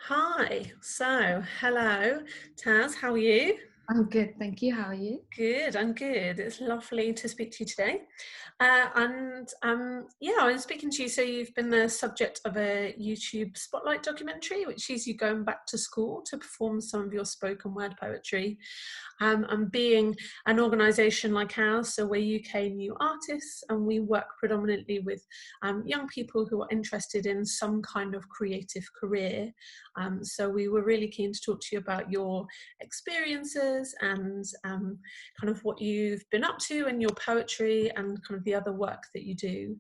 Hi. Hello, Taz. How are you? I'm good, thank you. How are you? Good. I'm good. It's lovely to speak to you today. Yeah, I was speaking to you. So you've been the subject of a YouTube Spotlight documentary, which sees you going back to school to perform some of your spoken word poetry. And being an organisation like ours, so we're UK new artists, and we work predominantly with young people who are interested in some kind of creative career. So we were really keen to talk to you about your experiences and kind of what you've been up to in your poetry and kind of the other work that you do.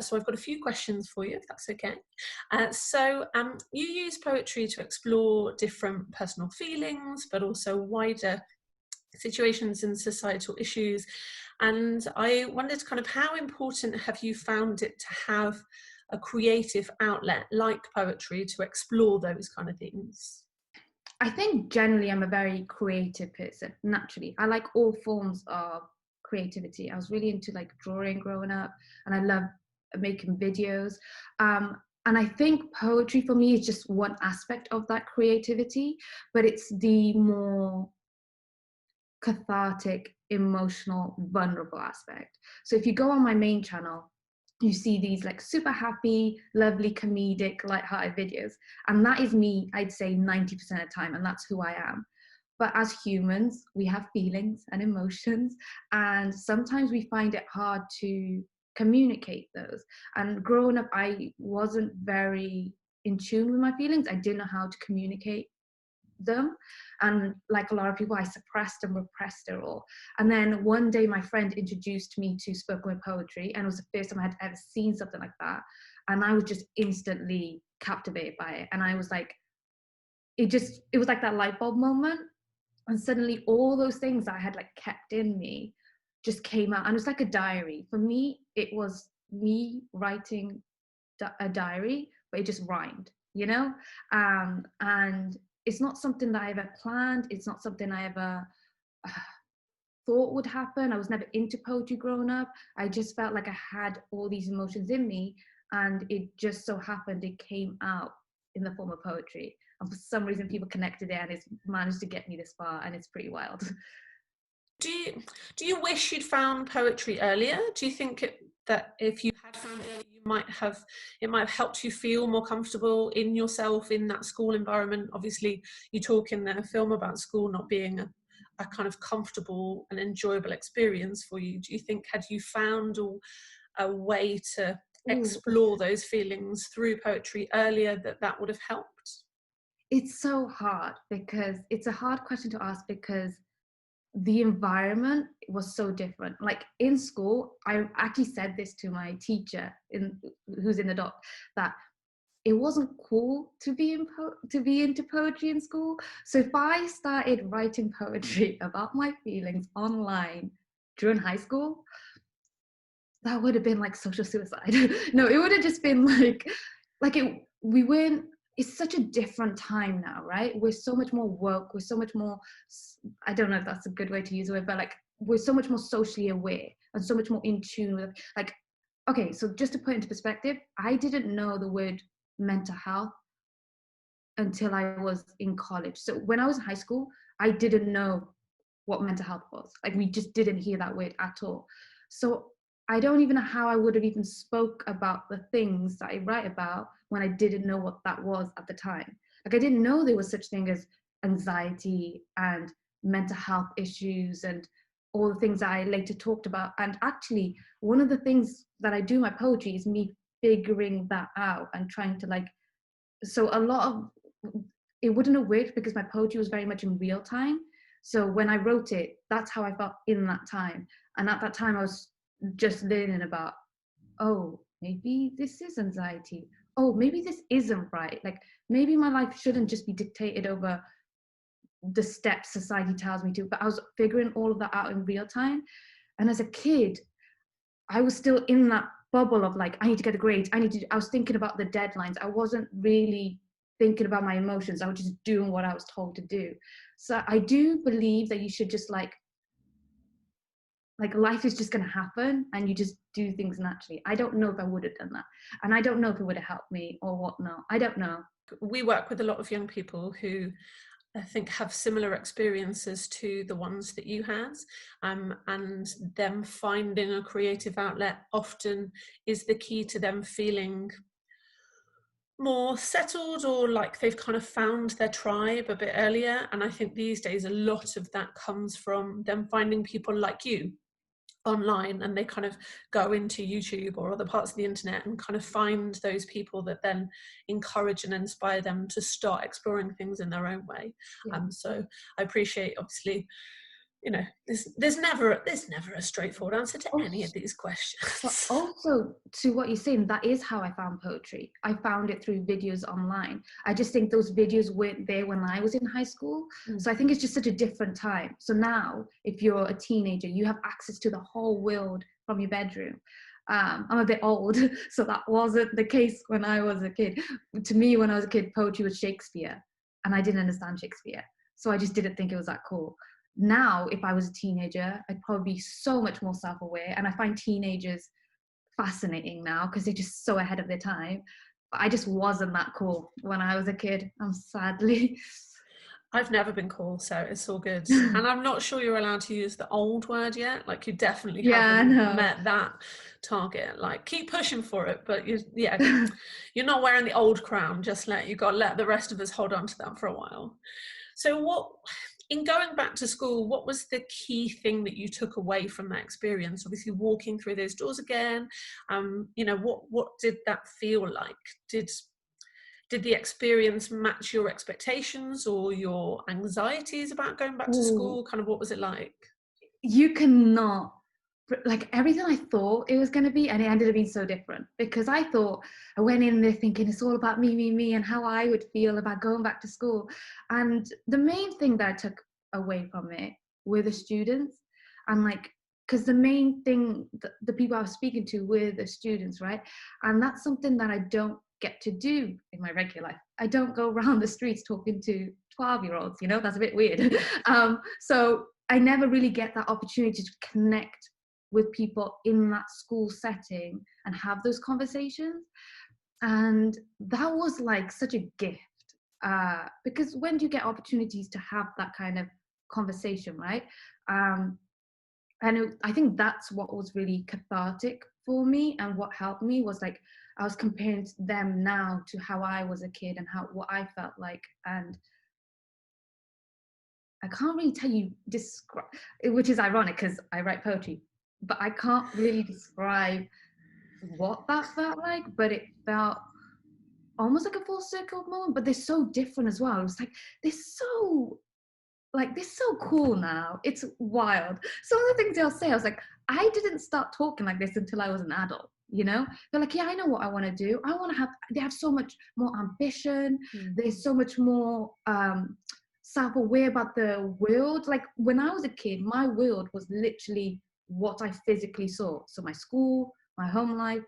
So I've got a few questions for you, if that's okay. You use poetry to explore different personal feelings, but also wider situations and societal issues. And I wondered kind of how important have you found it to have a creative outlet like poetry to explore those kind of things? I think generally I'm a very creative person, naturally. I like all forms of creativity. I was really into like drawing growing up, and I love making videos. And I think poetry for me is just one aspect of that creativity, but it's the more cathartic, emotional, vulnerable aspect. So if you go on my main channel, you see these like super happy, lovely, comedic, light-hearted videos. And that is me, I'd say 90% of the time, and that's who I am. But as humans, we have feelings and emotions, and sometimes we find it hard to communicate those. And growing up, I wasn't very in tune with my feelings. I didn't know how to communicate them, and like a lot of people, I suppressed and repressed it all. And then one day my friend introduced me to spoken word poetry, and it was the first time I had ever seen something like that, and I was just instantly captivated by it. And I was like, it was like that light bulb moment, and suddenly all those things that I had like kept in me just came out. And it was like a diary for me. It was me writing a diary, but it just rhymed, you know. And it's not something that I ever planned. It's not something I ever uh, thought would happen. I was never into poetry growing up. I just felt like I had all these emotions in me, and it just so happened it came out in the form of poetry. And for some reason, people connected it, and it's managed to get me this far, and it's pretty wild. Do you do you wish you'd found poetry earlier? Do you think that if you had found it earlier, it might have helped you feel more comfortable in yourself in that school environment? Obviously, you talk in the film about school not being a kind of comfortable and enjoyable experience for you. Do you think had you found a way to Ooh, explore those feelings through poetry earlier, that would have helped? it's so hard because it's a hard question to ask because the environment was so different. Like in school, I actually said this to my teacher who's in the doc, that it wasn't cool to be to be into poetry in school. So if I started writing poetry about my feelings online during high school, that would have been like social suicide. No, it would have just been like it. We weren't. It's such a different time now, right? We're so much more woke. We're so much more. I don't know if that's a good way to use it, but like we're so much more socially aware and so much more in tune with like. Okay, so just to put into perspective, I didn't know the word mental health until I was in college. So when I was in high school, I didn't know what mental health was. Like we just didn't hear that word at all. So I don't even know how I would have even spoke about the things that I write about when I didn't know what that was at the time. Like I didn't know there was such thing as anxiety and mental health issues and all the things that I later talked about. And actually, one of the things that I do in my poetry is me figuring that out and trying to like, so a lot of it wouldn't have worked because my poetry was very much in real time. So when I wrote it, that's how I felt in that time. And at that time, I was just learning about, oh, maybe this is anxiety. Oh, maybe this isn't right. Like maybe my life shouldn't just be dictated over the steps society tells me to. But I was figuring all of that out in real time. And as a kid, I was still in that bubble of like, I need to get the grades. I was thinking about the deadlines. I wasn't really thinking about my emotions. I was just doing what I was told to do. So I do believe that you should just like like life is just going to happen and you just do things naturally. I don't know if I would have done that. And I don't know if it would have helped me or whatnot. I don't know. We work with a lot of young people who I think have similar experiences to the ones that you had, and them finding a creative outlet often is the key to them feeling more settled, or like they've kind of found their tribe a bit earlier. And I think these days a lot of that comes from them finding people like you online, and they kind of go into YouTube or other parts of the internet and kind of find those people that then encourage and inspire them to start exploring things in their own way. Yeah. So I appreciate, obviously, you know, there's never a straightforward answer to any of these questions. But also, to what you're saying, that is how I found poetry. I found it through videos online. I just think those videos weren't there when I was in high school. So I think it's just such a different time. So now, if you're a teenager, you have access to the whole world from your bedroom. I'm a bit old, so that wasn't the case when I was a kid. To me, when I was a kid, poetry was Shakespeare, and I didn't understand Shakespeare. So I just didn't think it was that cool. Now, if I was a teenager, I'd probably be so much more self-aware. And I find teenagers fascinating now because they're just so ahead of their time. But I just wasn't that cool when I was a kid, sadly. I've never been cool, so it's all good. And I'm not sure you're allowed to use the old word yet. Like, you definitely haven't met that target. Like, keep pushing for it, but you're not wearing the old crown. Just you got to let the rest of us hold on to that for a while. So in going back to school, what was the key thing that you took away from that experience? Obviously, walking through those doors again, what did that feel like? Did the experience match your expectations or your anxieties about going back to school? Kind of what was it like? You cannot, like, everything I thought it was going to be, and it ended up being so different, because I went in there thinking it's all about me, and how I would feel about going back to school. And the main thing that I took away from it were the students. And like, because the main thing, the people I was speaking to were the students, right? And that's something that I don't get to do in my regular life. I don't go around the streets talking to 12-year-olds, that's a bit weird. So I never really get that opportunity to connect with people in that school setting and have those conversations. And that was like such a gift, because when do you get opportunities to have that kind of conversation, right? And I think that's what was really cathartic for me, and what helped me was, like, I was comparing them now to how I was a kid and what I felt like. And I can't really tell you, describe, which is ironic because I write poetry, but I can't really describe what that felt like. But it felt almost like a full circle moment, but they're so different as well. It was like, they're so cool now. It's wild. Some of the things they'll say, I was like, I didn't start talking like this until I was an adult. They're like, yeah, I know what I want to do. They have so much more ambition. There's so much more self-aware about the world. Like, when I was a kid, my world was literally what I physically saw. So my school, my home life,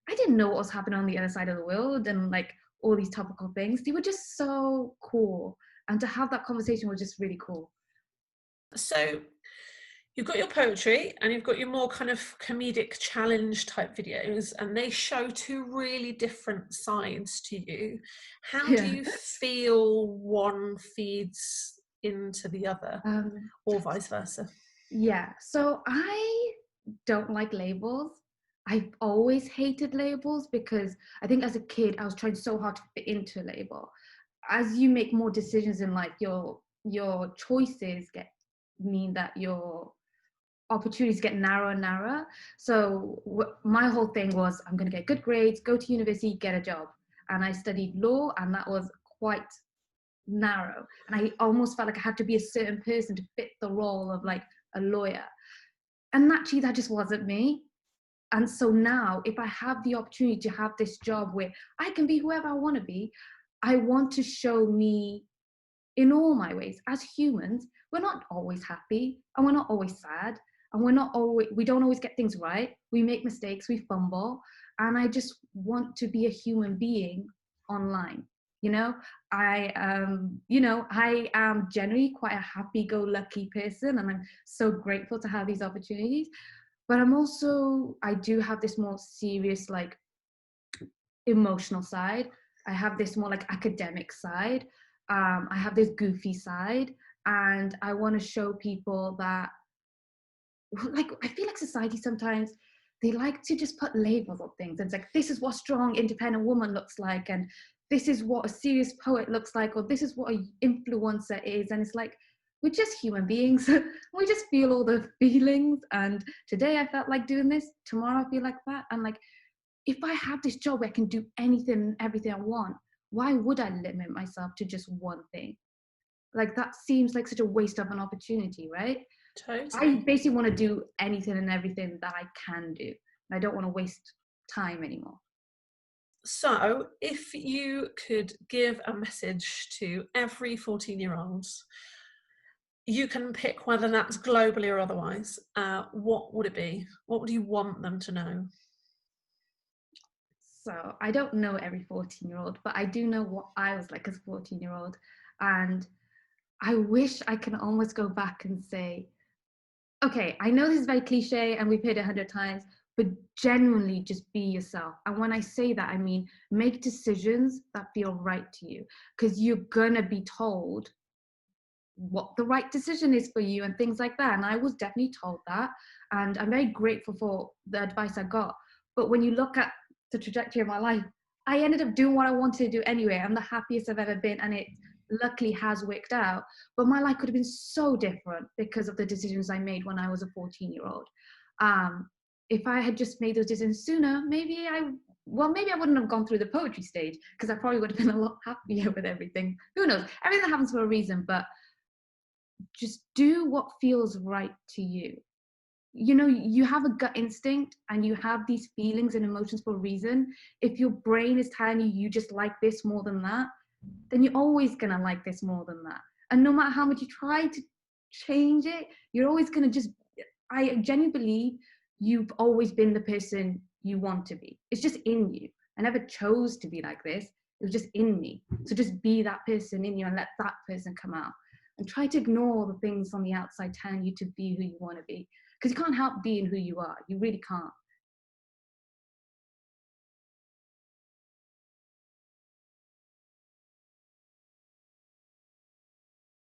I didn't know what was happening on the other side of the world, and like all these topical things. They were just so cool. And to have that conversation was just really cool. So you've got your poetry and you've got your more kind of comedic challenge type videos, and they show two really different sides to you. How do you feel one feeds into the other, or vice versa? Yeah, so I don't like labels. I've always hated labels because I think as a kid, I was trying so hard to fit into a label. As you make more decisions in life, your choices mean that your opportunities get narrower and narrower. So my whole thing was, I'm going to get good grades, go to university, get a job. And I studied law, and that was quite narrow. And I almost felt like I had to be a certain person to fit the role of like a lawyer. And naturally, that just wasn't me. And so now, if I have the opportunity to have this job where I can be whoever I want to be, I want to show me in all my ways. As humans, we're not always happy, and we're not always sad, and we don't always get things right. We make mistakes, we fumble. And I just want to be a human being online. You know, I am generally quite a happy-go-lucky person, and I'm so grateful to have these opportunities. But I do have this more serious, like, emotional side. I have this more like academic side. I have this goofy side, and I want to show people that, like, I feel like society sometimes, they like to just put labels on things. It's like, this is what a strong independent woman looks like, and this is what a serious poet looks like, or this is what an influencer is. And it's like, we're just human beings. We just feel all the feelings, and today I felt like doing this, tomorrow I feel like that. And like, if I have this job where I can do anything and everything I want, why would I limit myself to just one thing? Like, that seems like such a waste of an opportunity, right? I Totally. basically want to do anything and everything that I can do. I don't want to waste time anymore. So, if you could give a message to every 14-year-old, you can pick whether that's globally or otherwise. What would it be? What would you want them to know? So I don't know every 14-year-old, but I do know what I was like as a 14-year-old. And I wish I can almost go back and say, okay, I know this is very cliche and we've heard it 100 times, but genuinely just be yourself. And when I say that, I mean, make decisions that feel right to you, because you're gonna be told what the right decision is for you and things like that. And I was definitely told that. And I'm very grateful for the advice I got. But when you look at the trajectory of my life, I ended up doing what I wanted to do anyway. I'm the happiest I've ever been, and it luckily has worked out. But my life could have been so different because of the decisions I made when I was a 14-year-old. If I had just made those decisions sooner, maybe I wouldn't have gone through the poetry stage, because I probably would have been a lot happier with everything. Who knows? Everything happens for a reason, but just do what feels right to you. You know, you have a gut instinct and you have these feelings and emotions for a reason. If your brain is telling you you just like this more than that, then you're always gonna like this more than that. And no matter how much you try to change it, you're always gonna just, I genuinely believe you've always been the person you want to be. It's just in you. I never chose to be like this. It was just in me. So just be that person in you and let that person come out. And try to ignore the things on the outside telling you to be who you want to be. Because you can't help being who you are. You really can't.